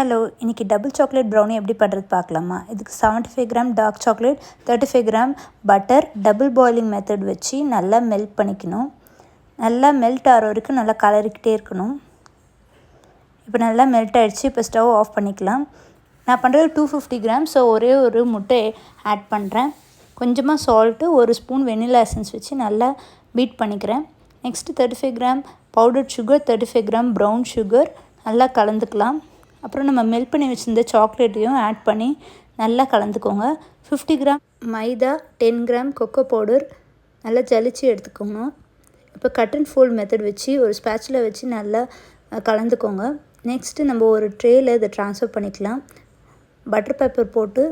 Hello, இன்றைக்கி double chocolate brownie எப்படி பண்ணுறது பார்க்கலாமா? இதுக்கு 75 gram dark chocolate, 35 gram butter double boiling method வச்சு நல்லா மெல்ட் பண்ணிக்கணும். நல்லா மெல்ட் ஆகிற வரைக்கும் நல்லா கலரிக்கிட்டே இருக்கணும். இப்போ நல்லா மெல்ட் ஆகிடுச்சு. இப்போ ஸ்டவ் ஆஃப் பண்ணிக்கலாம். நான் பண்ணுறது 250 கிராம், ஸோ ஒரே ஒரு முட்டை ஆட் பண்ணுறேன். கொஞ்சமாக சால்ட்டு, ஒரு ஸ்பூன் வெனிலா எசன்ஸ் வச்சு நல்லா பீட் பண்ணிக்கிறேன். Next 35 gram powder sugar, 35 gram brown sugar நல்லா கலந்துக்கலாம். அப்புறம் நம்ம மெல்ட் பண்ணி வச்சுருந்த சாக்லேட்டையும் ஆட் பண்ணி நல்லா கலந்துக்கோங்க. 50 கிராம் மைதா, 10 கிராம் கொக்கோ பவுடர் நல்லா ஜலிச்சு எடுத்துக்கோங்க. இப்போ கட் அண்ட் ஃபோல்ட் மெத்தட் வச்சு ஒரு ஸ்பேட்சில் வச்சு நல்லா கலந்துக்கோங்க. நெக்ஸ்ட்டு நம்ம ஒரு ட்ரேயில் இதை ட்ரான்ஸ்ஃபர் பண்ணிக்கலாம். பட்டர் பேப்பர் போட்டு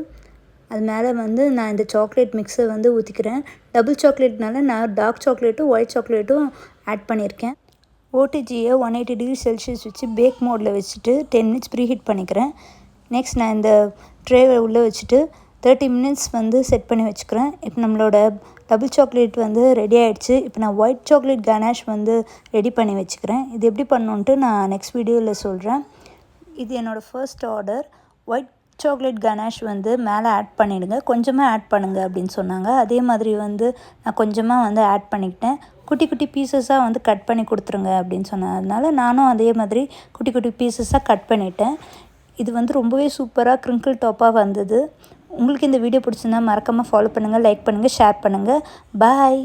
அது மேலே நான் இந்த சாக்லேட் மிக்ஸை ஊற்றிக்கிறேன். டபுள் சாக்லேட்னால நான் டார்க் சாக்லேட்டும் ஒயிட் சாக்லேட்டும் ஆட் பண்ணியிருக்கேன். ஓடிஜியை 180 டிகிரி செல்சியஸ் வச்சு பேக் மோடில் வச்சுட்டு 10 மினிட்ஸ் ப்ரீஹீட் பண்ணிக்கிறேன். நெக்ஸ்ட் நான் இந்த ட்ரேவை உள்ளே வச்சுட்டு 30 மினிட்ஸ் செட் பண்ணி வச்சுக்கிறேன். இப்போ நம்மளோட டபுள் சாக்லேட் ரெடி ஆகிடுச்சு. இப்போ நான் ஒயிட் சாக்லேட் கனாஷ் ரெடி பண்ணி வச்சுக்கிறேன். இது எப்படி பண்ணணுன்ட்டு நான் நெக்ஸ்ட் வீடியோவில் சொல்கிறேன். இது என்னோடய first order. White chocolate ganache மேலே ஆட் பண்ணிவிடுங்க, கொஞ்சமாக ஆட் பண்ணுங்கள் அப்படின்னு சொன்னாங்க. அதே மாதிரி நான் கொஞ்சமாக ஆட் பண்ணிக்கிட்டேன். குட்டி குட்டி பீசஸாக கட் பண்ணி கொடுத்துருங்க அப்படின்னு சொன்னதுனால நானும் அதே மாதிரி குட்டி குட்டி பீசஸாக கட் பண்ணிட்டேன். இது ரொம்பவே சூப்பராக க்ரிங்கிள் டாப்பாக வந்தது. உங்களுக்கு இந்த வீடியோ பிடிச்சிருந்தா மறக்காமல் ஃபாலோ பண்ணுங்கள், லைக் பண்ணுங்கள், ஷேர் பண்ணுங்கள். பாய்.